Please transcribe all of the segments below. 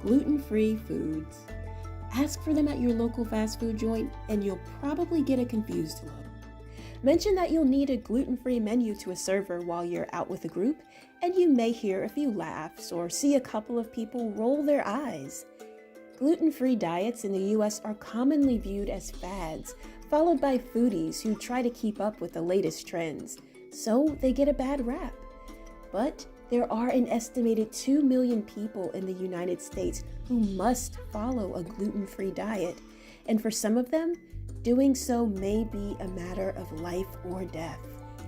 gluten-free foods. Ask for them at your local fast food joint and you'll probably get a confused look. Mention that you'll need a gluten-free menu to a server while you're out with a group, and you may hear a few laughs or see a couple of people roll their eyes. Gluten-free diets in the US are commonly viewed as fads, followed by foodies who try to keep up with the latest trends, so they get a bad rap. But there are an estimated 2 million people in the United States who must follow a gluten-free diet, and for some of them, doing so may be a matter of life or death.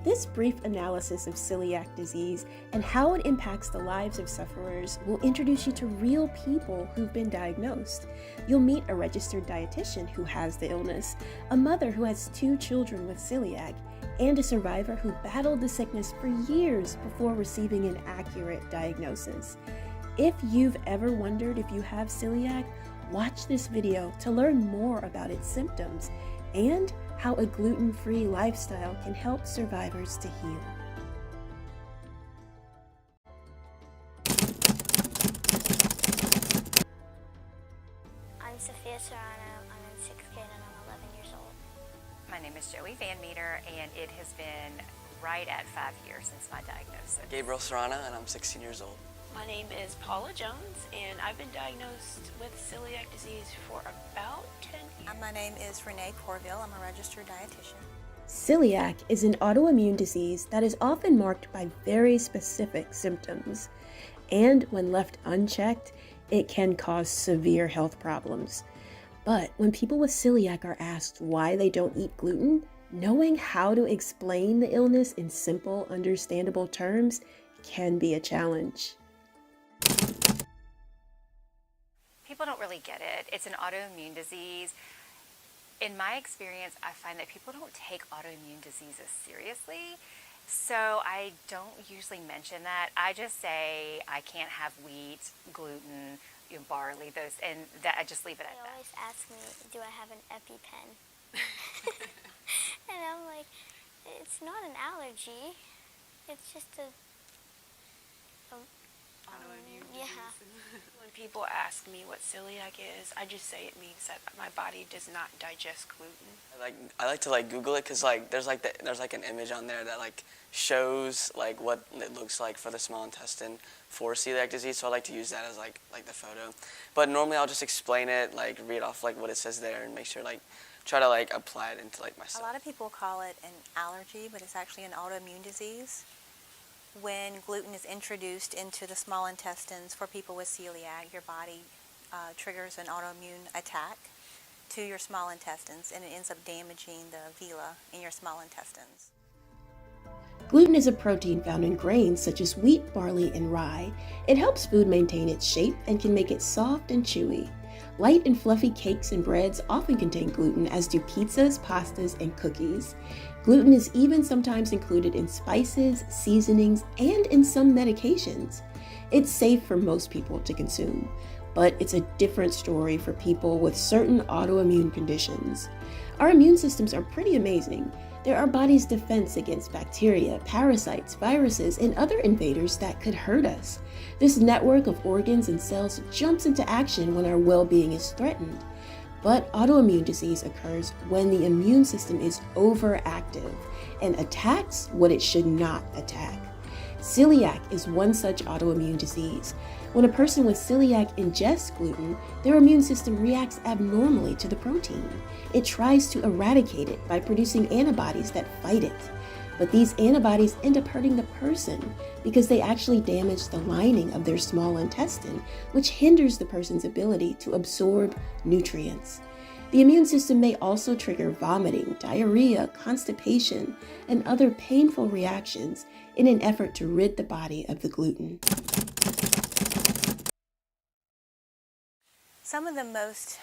This brief analysis of celiac disease and how it impacts the lives of sufferers will introduce you to real people who've been diagnosed. You'll meet a registered dietitian who has the illness, a mother who has 2 children with celiac, and a survivor who battled the sickness for years before receiving an accurate diagnosis. If you've ever wondered if you have celiac, watch this video to learn more about its symptoms and how a gluten-free lifestyle can help survivors to heal. I'm Sophia Serrano. I'm in 6th grade and I'm 11 years old. My name is Joey Van Meter, and it has been right at 5 years since my diagnosis. Gabriel Serrano, and I'm 16 years old. My name is Paula Jones, and I've been diagnosed with celiac disease for about 10 years. My name is Renee Corville. I'm a registered dietitian. Celiac is an autoimmune disease that is often marked by very specific symptoms, and when left unchecked, it can cause severe health problems. But when people with celiac are asked why they don't eat gluten, knowing how to explain the illness in simple, understandable terms can be a challenge. People don't really get it. It's an autoimmune disease. In my experience, I find that people don't take autoimmune diseases seriously, so I don't usually mention that. I just say I can't have wheat, gluten, barley, those, and that I just leave it at They that. always ask me, do I have an EpiPen? And I'm like, it's not an allergy. It's just a Autoimmune yeah. disease. When people ask me what celiac is, I just say it means that my body does not digest gluten. I like to Google it because there's an image on there that shows what it looks like for the small intestine for celiac disease. So I like to use that as the photo. But normally I'll just explain it, read off what it says there, and make sure try to apply it into myself. A lot of people call it an allergy, but it's actually an autoimmune disease. When gluten is introduced into the small intestines for people with celiac, your body triggers an autoimmune attack to your small intestines, and it ends up damaging the villi in your small intestines. Gluten is a protein found in grains such as wheat, barley, and rye. It helps food maintain its shape and can make it soft and chewy. Light and fluffy cakes and breads often contain gluten, as do pizzas, pastas, and cookies. Gluten is even sometimes included in spices, seasonings, and in some medications. It's safe for most people to consume, but it's a different story for people with certain autoimmune conditions. Our immune systems are pretty amazing. They're our body's defense against bacteria, parasites, viruses, and other invaders that could hurt us. This network of organs and cells jumps into action when our well-being is threatened. But autoimmune disease occurs when the immune system is overactive and attacks what it should not attack. Celiac is one such autoimmune disease. When a person with celiac ingests gluten, their immune system reacts abnormally to the protein. It tries to eradicate it by producing antibodies that fight it. But these antibodies end up hurting the person because they actually damage the lining of their small intestine, which hinders the person's ability to absorb nutrients. The immune system may also trigger vomiting, diarrhea, constipation, and other painful reactions in an effort to rid the body of the gluten. Some of the most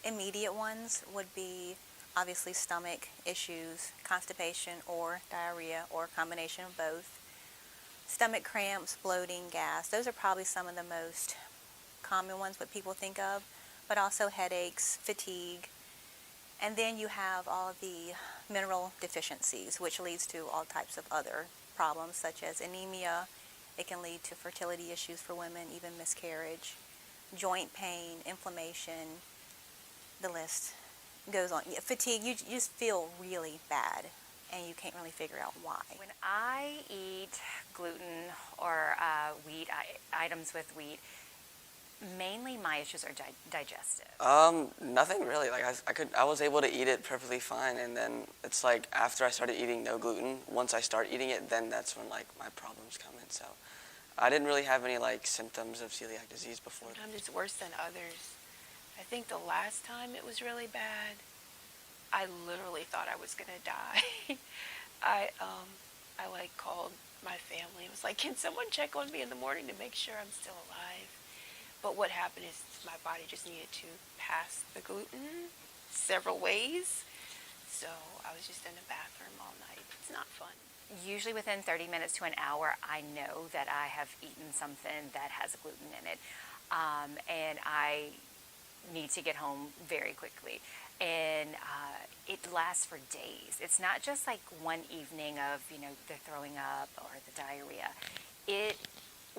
immediate ones would be obviously stomach issues, constipation or diarrhea, or a combination of both. Stomach cramps, bloating, gas, those are probably some of the most common ones what people think of, but also headaches, fatigue. And then you have all the mineral deficiencies, which leads to all types of other problems such as anemia. It can lead to fertility issues for women, even miscarriage. joint pain, inflammation, the list goes on. Fatigue, you just feel really bad and you can't really figure out why. When I eat gluten or wheat items with wheat, mainly my issues are digestive. Nothing really. Like I was able to eat it perfectly fine, and then it's like after I started eating no gluten, once I start eating it, then that's when like my problems come in. So I didn't really have any like symptoms of celiac disease before. Sometimes it's worse than others. I think the last time it was really bad, I literally thought I was gonna die. I like called my family. It was like, can someone check on me in the morning to make sure I'm still alive? But what happened is my body just needed to pass the gluten several ways. So I was just in the bathroom all night. It's not fun. Usually within 30 minutes to an hour, I know that I have eaten something that has gluten in it. And I need to get home very quickly. And it lasts for days. It's not just like one evening of, the throwing up or the diarrhea.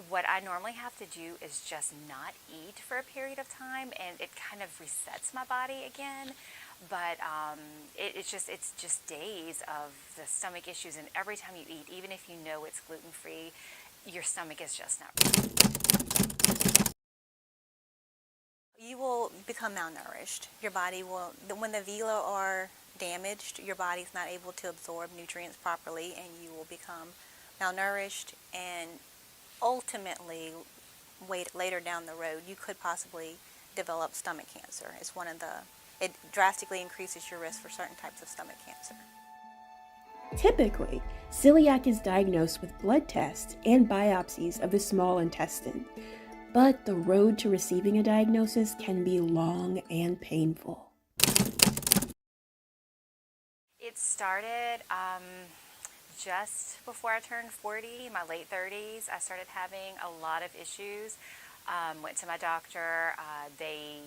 What I normally have to do is just not eat for a period of time, and it kind of resets my body again. But it's just days of the stomach issues, and every time you eat, even if you know it's gluten-free, your stomach is just not right. You will become malnourished. Your body will, when the villi are damaged, your body's not able to absorb nutrients properly, and you will become malnourished, and ultimately, later down the road, you could possibly develop stomach cancer. It drastically increases your risk for certain types of stomach cancer. Typically, celiac is diagnosed with blood tests and biopsies of the small intestine, but the road to receiving a diagnosis can be long and painful. It started just before I turned 40, my late 30s. I started having a lot of issues. Went to my doctor. They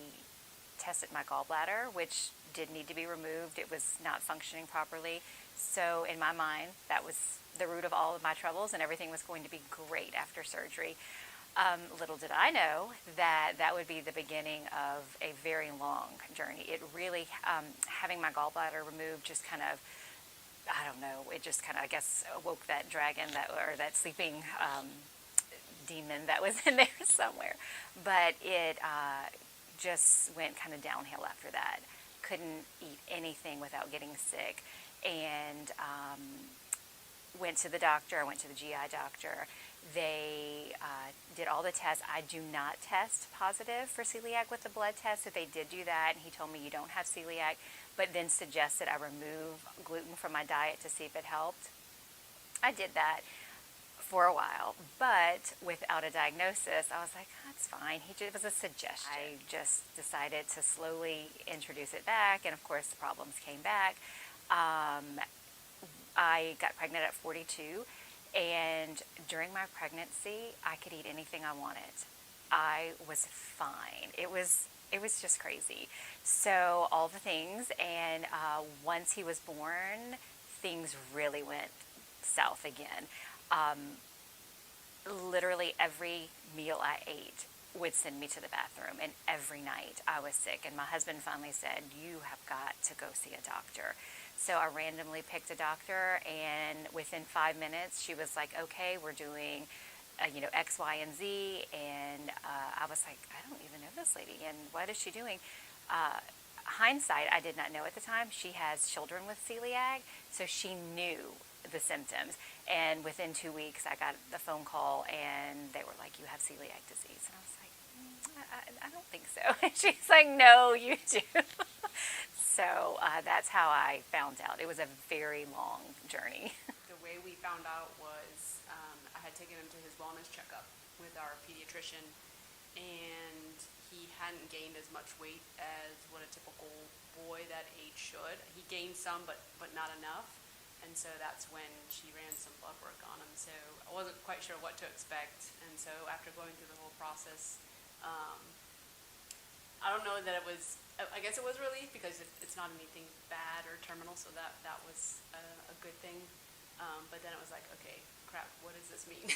tested my gallbladder, which did need to be removed. It was not functioning properly. So in my mind, that was the root of all of my troubles, and everything was going to be great after surgery. Little did I know that that would be the beginning of a very long journey. It really, having my gallbladder removed just kind of, I don't know, it just kind of, I guess, awoke that dragon or that sleeping demon that was in there somewhere. But it just went kind of downhill after that. Couldn't eat anything without getting sick. And went to the doctor. I went to the GI doctor. They did all the tests. I do not test positive for celiac with the blood test, so they did do that, and he told me you don't have celiac, but then suggested I remove gluten from my diet to see if it helped. I did that for a while, but without a diagnosis, I was like, that's fine. It was a suggestion. I just decided to slowly introduce it back, and of course the problems came back. I got pregnant at 42, and during my pregnancy, I could eat anything I wanted. I was fine. It was just crazy. So all the things, and once he was born, things really went south again. Literally every meal I ate would send me to the bathroom, and every night I was sick. And my husband finally said, you have got to go see a doctor. So I randomly picked a doctor, and within 5 minutes, she was like, okay, we're doing, X, Y, and Z. And I was like, I don't even know this lady, and what is she doing? Hindsight, I did not know at the time. She has children with celiac, so she knew the symptoms. And within 2 weeks, I got the phone call, and they were like, you have celiac disease. And I was like, I don't think so. And she's like, no, you do. So that's how I found out. It was a very long journey. The way we found out was I had taken him to his wellness checkup with our pediatrician, and he hadn't gained as much weight as what a typical boy that age should. He gained some, but not enough. And so that's when she ran some blood work on him. So I wasn't quite sure what to expect. And so after going through the whole process, I don't know that it was, I guess it was relief because it's not anything bad or terminal, so that was a good thing. But then it was like, okay, crap, what does this mean?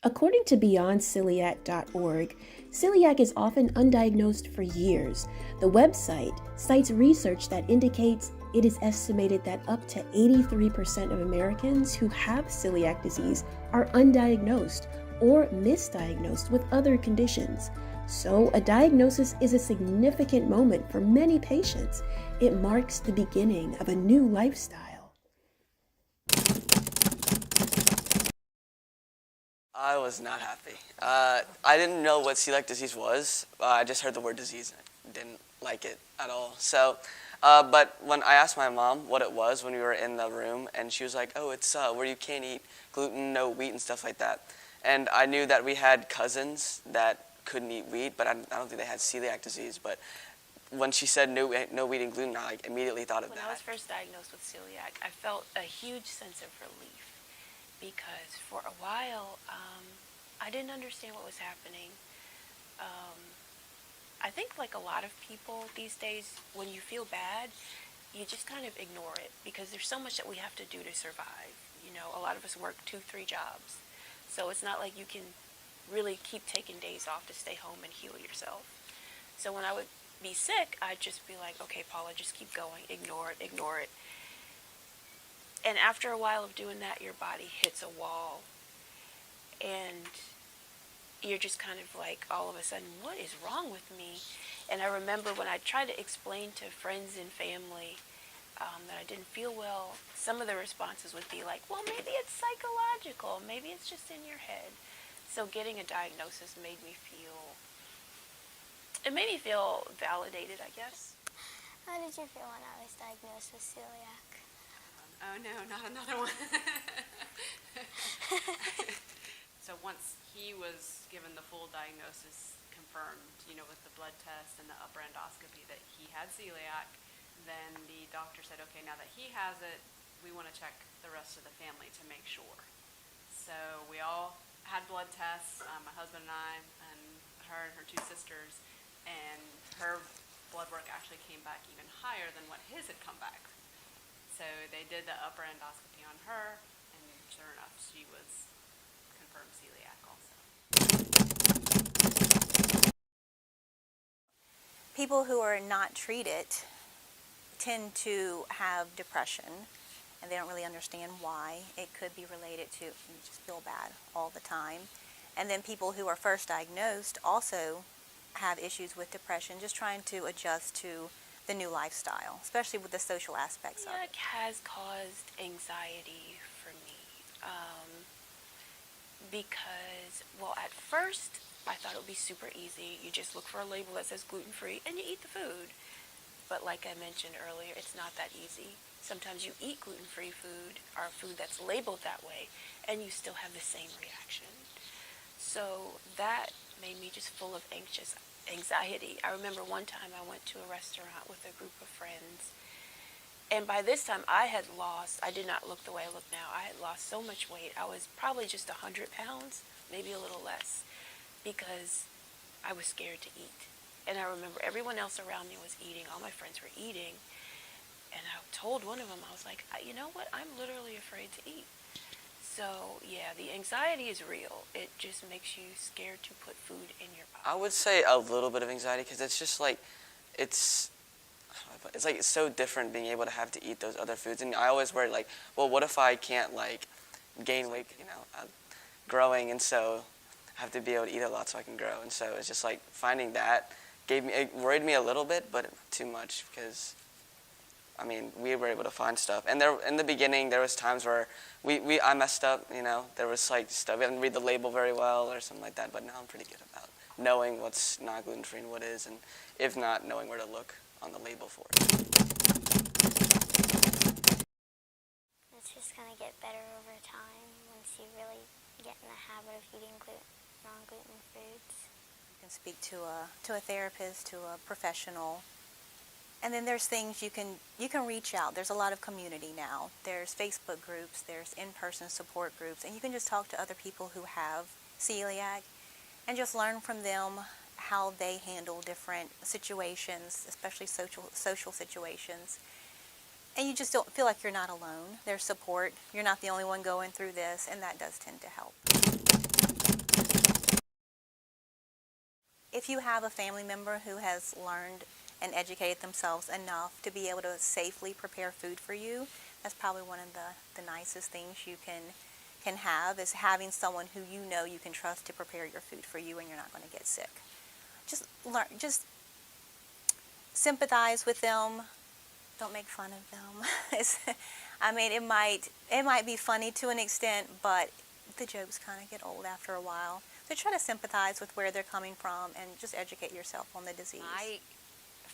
According to BeyondCeliac.org, celiac is often undiagnosed for years. The website cites research that indicates it is estimated that up to 83% of Americans who have celiac disease are undiagnosed or misdiagnosed with other conditions. So, a diagnosis is a significant moment for many patients. It marks the beginning of a new lifestyle. I was not happy. I didn't know what celiac disease was. I just heard the word disease and didn't like it at all. So, but when I asked my mom what it was when we were in the room, and she was like, "Oh, it's where you can't eat gluten, no wheat, and stuff like that." And I knew that we had cousins that couldn't eat wheat, but I don't think they had celiac disease. But when she said no wheat and gluten, I immediately thought of When that. I was first diagnosed with celiac, I felt a huge sense of relief because for a while I didn't understand what was happening. I think like a lot of people these days, when you feel bad, you just kind of ignore it because there's so much that we have to do to survive. You know, a lot of us work 2-3 jobs. So it's not like you can really keep taking days off to stay home and heal yourself. So when I would be sick, I'd just be like, okay, Paula, just keep going, ignore it, ignore it. And after a while of doing that, your body hits a wall. And you're just kind of like, all of a sudden, what is wrong with me? And I remember when I tried to explain to friends and family that I didn't feel well, some of the responses would be like, well, maybe it's psychological. Maybe it's just in your head. So getting a diagnosis made me feel validated, I guess. How did you feel when I was diagnosed with celiac? Oh no, not another one. So once he was given the full diagnosis confirmed, with the blood test and the upper endoscopy that he had celiac, then the doctor said, okay, now that he has it, we want to check the rest of the family to make sure. So we all had blood tests, my husband and I, and her 2 sisters, and her blood work actually came back even higher than what his had come back. So they did the upper endoscopy on her, and sure enough, she was confirmed celiac also. People who are not treated tend to have depression, and they don't really understand why. It could be related to you just feel bad all the time. And then people who are first diagnosed also have issues with depression, just trying to adjust to the new lifestyle, especially with the social aspects of it. Celiac has caused anxiety for me because, well, at first I thought it would be super easy. You just look for a label that says gluten-free and you eat the food. But like I mentioned earlier, it's not that easy. Sometimes you eat gluten-free food or food that's labeled that way, and you still have the same reaction. So that made me just full of anxiety. I remember one time I went to a restaurant with a group of friends, and by this time I did not look the way I look now. I had lost so much weight. I was probably just 100 pounds, maybe a little less, because I was scared to eat. And I remember everyone else around me was eating. All my friends were eating. And I told one of them, I was like, you know what? I'm literally afraid to eat. So, yeah, the anxiety is real. It just makes you scared to put food in your body. I would say a little bit of anxiety because it's just like, it's so different being able to have to eat those other foods. And I always worry like, well, what if I can't like gain weight, growing, and so I have to be able to eat a lot so I can grow. And so it's just like finding that it worried me a little bit, but too much because we were able to find stuff. And there, in the beginning, there was times where I messed up, there was like stuff, I didn't read the label very well or something like that, but now I'm pretty good about knowing what's not gluten-free and what is, and if not, knowing where to look on the label for it. It's just going to get better over time once you really get in the habit of eating non-gluten foods. You can speak to a therapist, to a professional. And then there's things you can reach out. There's a lot of community now. There's Facebook groups, there's in-person support groups, and you can just talk to other people who have celiac and just learn from them how they handle different situations, especially social situations. And you just don't feel like you're not alone. There's support. You're not the only one going through this, and that does tend to help. If you have a family member who has learned and educated themselves enough to be able to safely prepare food for you, that's probably one of the nicest things you can have, is having someone who you know you can trust to prepare your food for you and you're not going to get sick. Just sympathize with them. Don't make fun of them. I mean, it might be funny to an extent, but the jokes kind of get old after a while. So try to sympathize with where they're coming from and just educate yourself on the disease. My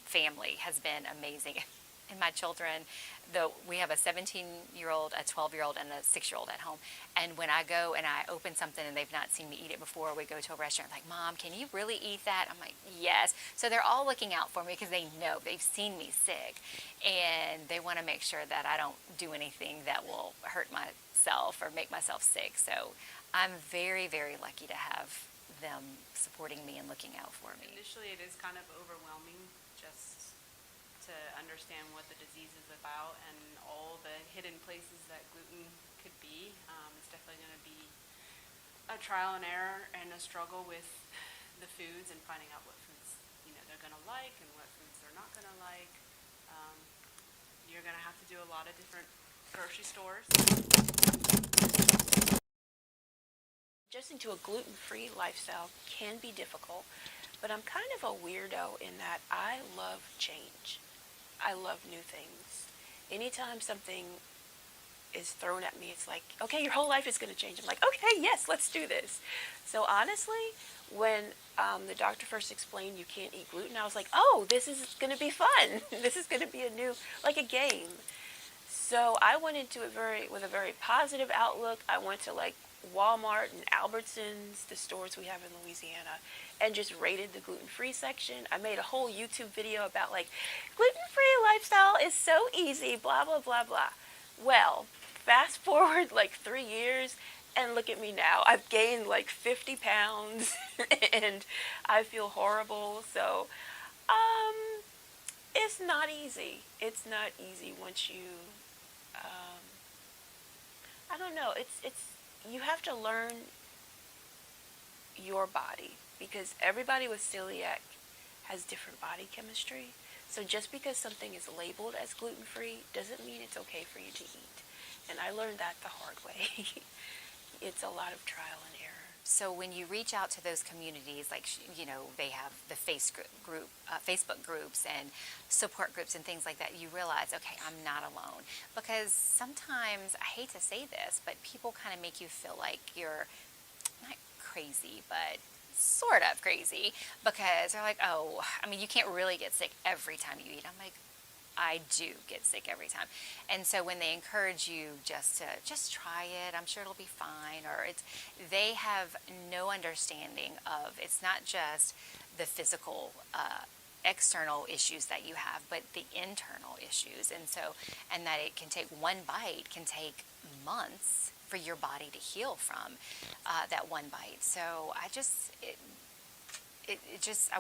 family has been amazing. And my children, though we have a 17-year-old, a 12-year-old, and a 6-year-old at home. And when I go and I open something and they've not seen me eat it before, we go to a restaurant, like, Mom, can you really eat that? I'm like, yes. So they're all looking out for me because they know, they've seen me sick. And they want to make sure that I don't do anything that will hurt myself or make myself sick. So I'm very, very lucky to have them supporting me and looking out for me. Initially, it is kind of overwhelming just to understand what the disease is about and all the hidden places that gluten could be. It's definitely going to be a trial and error and a struggle with the foods and finding out what foods they're going to like and what foods they're not going to like. You're going to have to do a lot of different grocery stores. Adjusting to a gluten-free lifestyle can be difficult, but I'm kind of a weirdo in that I love change. I love new things. Anytime something is thrown at me, it's like, okay, your whole life is going to change. I'm like, okay, yes, let's do this. So honestly, when the doctor first explained you can't eat gluten, I was like, oh, this is going to be fun. This is going to be like a game. So I went into it with a very positive outlook. I went to like Walmart and Albertsons, the stores we have in Louisiana, and just raided the gluten-free section. I made a whole YouTube video about like, gluten-free lifestyle is so easy, blah, blah, blah, blah. Well, fast forward like 3 years, and look at me now. I've gained like 50 pounds, and I feel horrible. So, it's not easy. It's not easy once you, I don't know, you have to learn your body, because everybody with celiac has different body chemistry. So just because something is labeled as gluten-free doesn't mean it's okay for you to eat. And I learned that the hard way. It's a lot of trial and error. So when you reach out to those communities, like, they have the Facebook groups and support groups and things like that, you realize, okay, I'm not alone. Because sometimes, I hate to say this, but people kind of make you feel like you're not crazy, but sort of crazy, because they're like, oh, I mean, you can't really get sick every time you eat. I'm like, I do get sick every time. And so when they encourage you just try it, I'm sure it'll be fine, or they have no understanding of, it's not just the physical, external issues that you have, but the internal issues. And that it can take, one bite can take months for your body to heal from that one bite. So I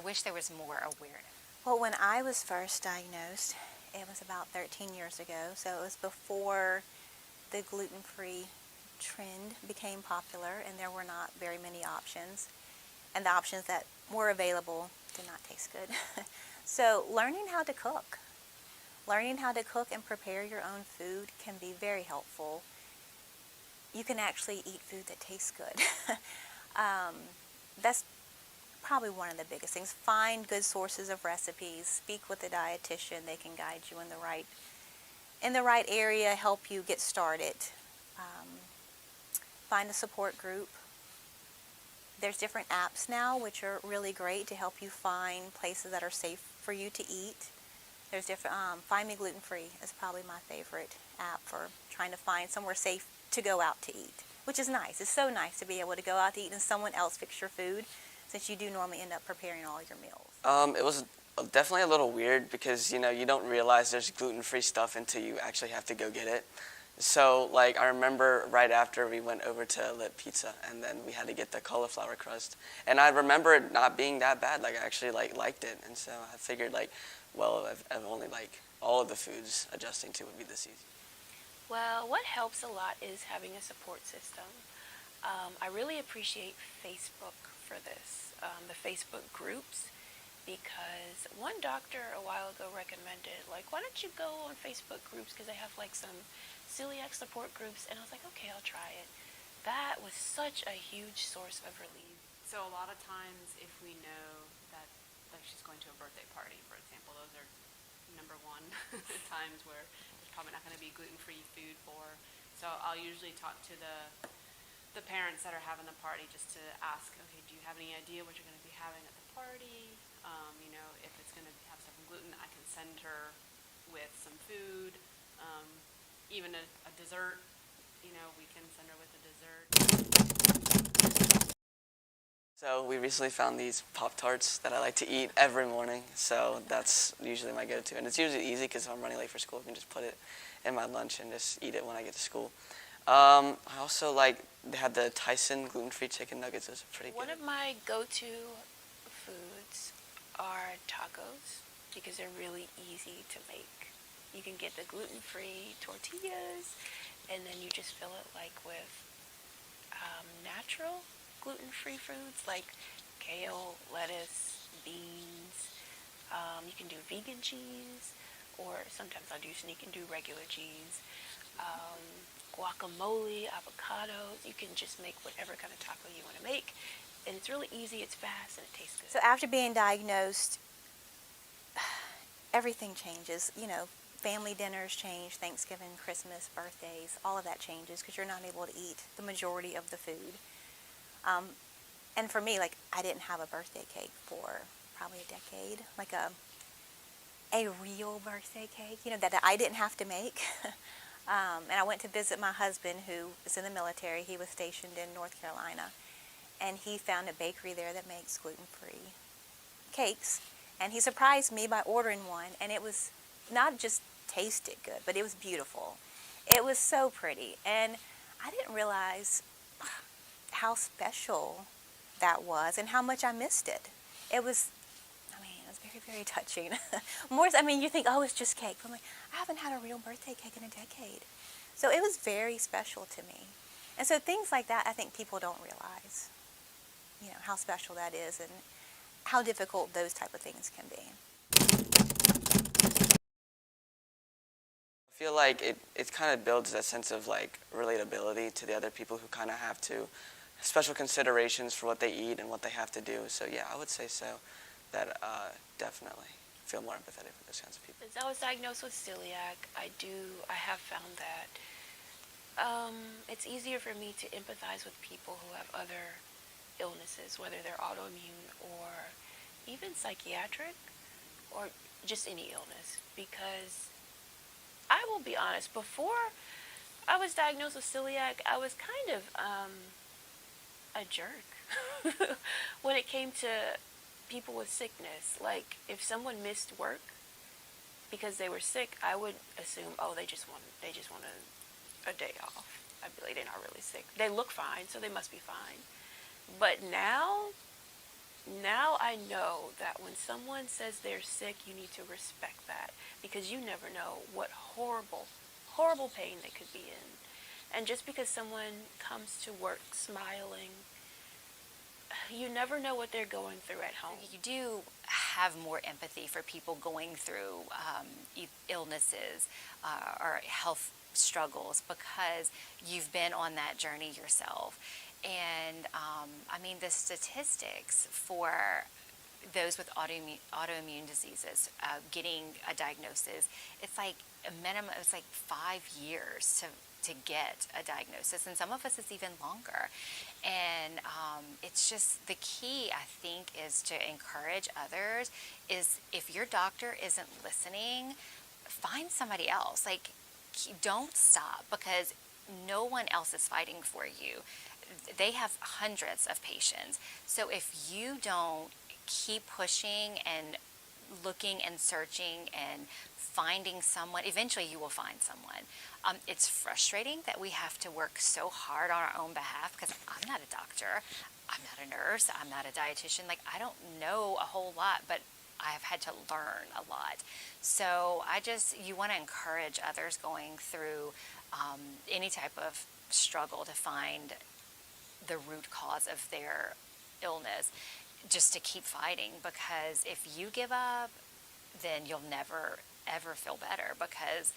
wish there was more awareness. Well, when I was first diagnosed, it was about 13 years ago, so it was before the gluten-free trend became popular, and there were not very many options, and the options that were available did not taste good. So learning how to cook and prepare your own food can be very helpful. You can actually eat food that tastes good. That's probably one of the biggest things. Find good sources of recipes. Speak with a dietitian. They can guide you in the right area, help you get started. Find a support group. There's different apps now which are really great to help you find places that are safe for you to eat. There's different, Find Me Gluten Free is probably my favorite app for trying to find somewhere safe to go out to eat, which is nice. It's so nice to be able to go out to eat and someone else fix your food, since you do normally end up preparing all your meals. It was definitely a little weird because, you don't realize there's gluten-free stuff until you actually have to go get it. So like I remember right after we went over to Lit Pizza, and then we had to get the cauliflower crust, and I remember it not being that bad. Like I actually liked it, and so I figured like, well, I've only like all of the foods adjusting to would be this easy. Well, what helps a lot is having a support system. I really appreciate Facebook for this, the Facebook groups, because one doctor a while ago recommended, like, why don't you go on Facebook groups because they have like some celiac support groups, and I was like, okay, I'll try it. That was such a huge source of relief. So a lot of times, if we know that like she's going to a birthday party, for example, those are number one times where there's probably not going to be gluten-free food for. So I'll usually talk to the parents that are having the party just to ask, okay, do you have any idea what you're going to be having at the party? You know, if it's going to have stuff from gluten, I can send her with some food, even a dessert. You know, we can send her with a dessert. So we recently found these Pop-Tarts that I like to eat every morning. So that's usually my go-to, and it's usually easy because if I'm running late for school, I can just put it in my lunch and just eat it when I get to school. I also they had the Tyson gluten-free chicken nuggets. Those are pretty good. One of my go-to foods are tacos because they're really easy to make. You can get the gluten-free tortillas, and then you just fill it like with natural gluten-free foods like kale, lettuce, beans. You can do vegan cheese, or sometimes I'll do sneak and do regular cheese. Guacamole, avocados. You can just make whatever kind of taco you want to make. And it's really easy, it's fast, and it tastes good. So after being diagnosed, everything changes. You know, family dinners change, Thanksgiving, Christmas, birthdays, all of that changes because you're not able to eat the majority of the food. And for me, like, I didn't have a birthday cake for probably a decade, like a real birthday cake, you know, that I didn't have to make. And I went to visit my husband, who is in the military. He was stationed in North Carolina, and he found a bakery there that makes gluten-free cakes, and he surprised me by ordering one, and it was not just tasted good, but it was beautiful. It was so pretty, and I didn't realize how special that was and how much I missed it. It was, I mean, it was very, very touching. More, I mean, you think, oh, it's just cake. But I'm like, I haven't had a real birthday cake in a decade. So it was very special to me. And so things like that, I think people don't realize, you know, how special that is and how difficult those type of things can be. I feel like it kind of builds that sense of like relatability to the other people who kind of have to special considerations for what they eat and what they have to do. So yeah, I would say so. That definitely feel more empathetic for those kinds of people. Since I was diagnosed with celiac, I have found that it's easier for me to empathize with people who have other illnesses, whether they're autoimmune or even psychiatric or just any illness, because I will be honest, before I was diagnosed with celiac, I was kind of a jerk when it came to people with sickness. Like, if someone missed work because they were sick, I would assume, oh, they just want a day off. I'd be like, they're not really sick. They look fine, so they must be fine. But now I know that when someone says they're sick, you need to respect that, because you never know what horrible, horrible pain they could be in. And just because someone comes to work smiling, you never know what they're going through at home. You do have more empathy for people going through illnesses or health struggles because you've been on that journey yourself. And I mean, the statistics for those with autoimmune diseases getting a diagnosis, it's like a minimum, it's like 5 years to get a diagnosis, and some of us it's even longer. And it's just, the key, I think, is to encourage others, is if your doctor isn't listening, find somebody else. Like, don't stop, because no one else is fighting for you. They have hundreds of patients. So if you don't keep pushing and looking and searching and finding someone, eventually you will find someone. It's frustrating that we have to work so hard on our own behalf, because I'm not a doctor, I'm not a nurse, I'm not a dietitian. Like, I don't know a whole lot, but I've had to learn a lot. So you want to encourage others going through any type of struggle to find the root cause of their illness, just to keep fighting, because if you give up, then you'll never ever feel better, because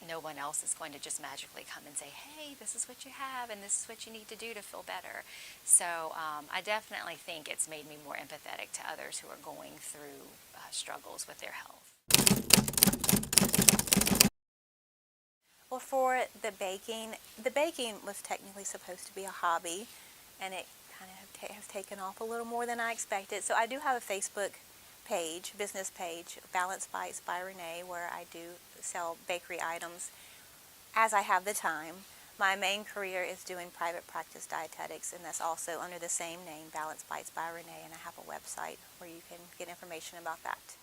no one else is going to just magically come and say, hey, this is what you have and this is what you need to do to feel better. So I definitely think it's made me more empathetic to others who are going through struggles with their health. Well, for the baking was technically supposed to be a hobby, and it kind of has taken off a little more than I expected. So I do have a Facebook page, business page, Balanced Bites by Renee, where I do sell bakery items as I have the time. My main career is doing private practice dietetics, and that's also under the same name, Balanced Bites by Renee, and I have a website where you can get information about that.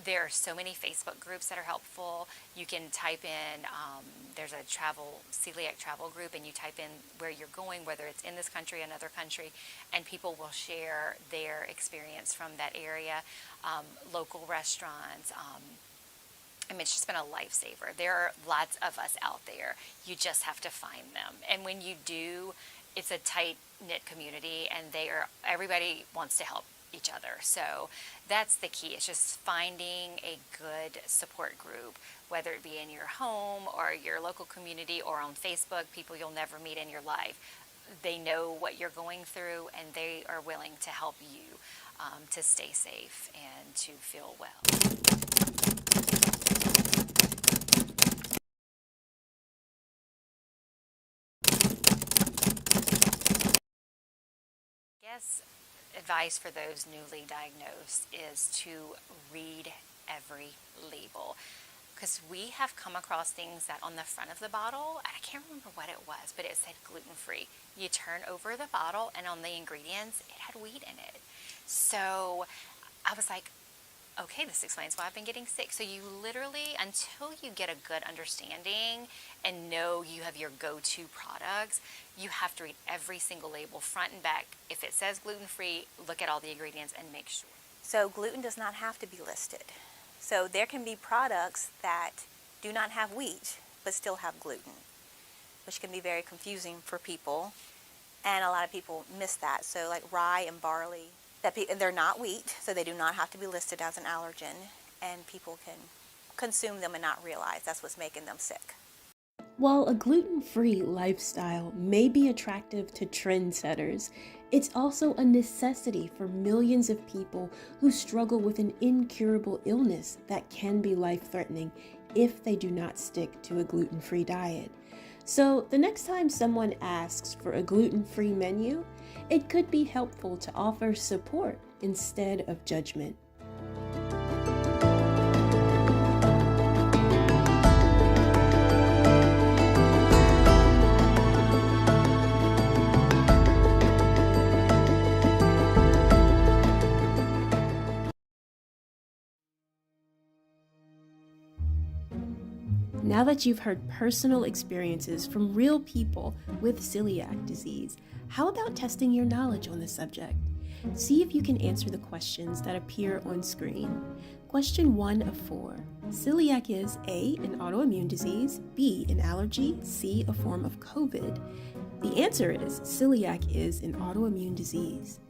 There are so many Facebook groups that are helpful. You can type in, there's a celiac travel group, and you type in where you're going, whether it's in this country, another country, and people will share their experience from that area. Local restaurants. It's just been a lifesaver. There are lots of us out there. You just have to find them. And when you do, it's a tight-knit community, and everybody wants to help each other. So that's the key. It's just finding a good support group, whether it be in your home or your local community or on Facebook, people you'll never meet in your life. They know what you're going through, and they are willing to help you to stay safe and to feel well. I guess advice for those newly diagnosed is to read every label, because we have come across things that on the front of the bottle, I can't remember what it was, but it said gluten-free. You turn over the bottle, and on the ingredients, it had wheat in it. So I was like, okay, this explains why I've been getting sick. So you literally, until you get a good understanding and know you have your go-to products, you have to read every single label, front and back. If it says gluten-free, look at all the ingredients and make sure. So gluten does not have to be listed. So there can be products that do not have wheat, but still have gluten, which can be very confusing for people. And a lot of people miss that. So like rye and barley, they're not wheat, so they do not have to be listed as an allergen, and people can consume them and not realize that's what's making them sick. While a gluten-free lifestyle may be attractive to trendsetters, it's also a necessity for millions of people who struggle with an incurable illness that can be life-threatening if they do not stick to a gluten-free diet. So the next time someone asks for a gluten-free menu, it could be helpful to offer support instead of judgment. Now that you've heard personal experiences from real people with celiac disease, how about testing your knowledge on the subject? See if you can answer the questions that appear on screen. Question 1 of 4. Celiac is A, an autoimmune disease, B, an allergy, C, a form of COVID. The answer is celiac is an autoimmune disease.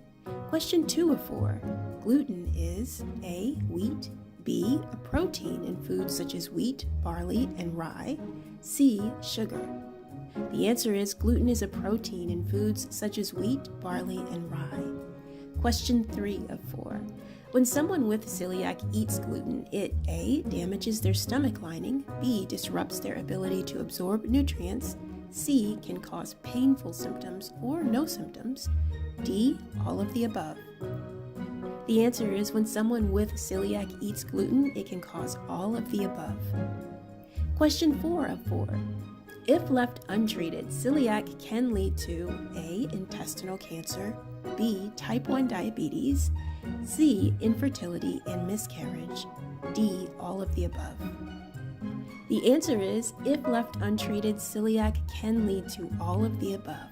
Question 2 of 4. Gluten is A, wheat, B, a protein in foods such as wheat, barley, and rye, C, sugar. The answer is gluten is a protein in foods such as wheat, barley, and rye. Question 3 of 4. When someone with celiac eats gluten, it A, damages their stomach lining, B, disrupts their ability to absorb nutrients, C, can cause painful symptoms or no symptoms, D, all of the above. The answer is when someone with celiac eats gluten, it can cause all of the above. Question 4 of 4. If left untreated, celiac can lead to A, intestinal cancer, B, type 1 diabetes, C, infertility and miscarriage, D, all of the above. The answer is, if left untreated, celiac can lead to all of the above.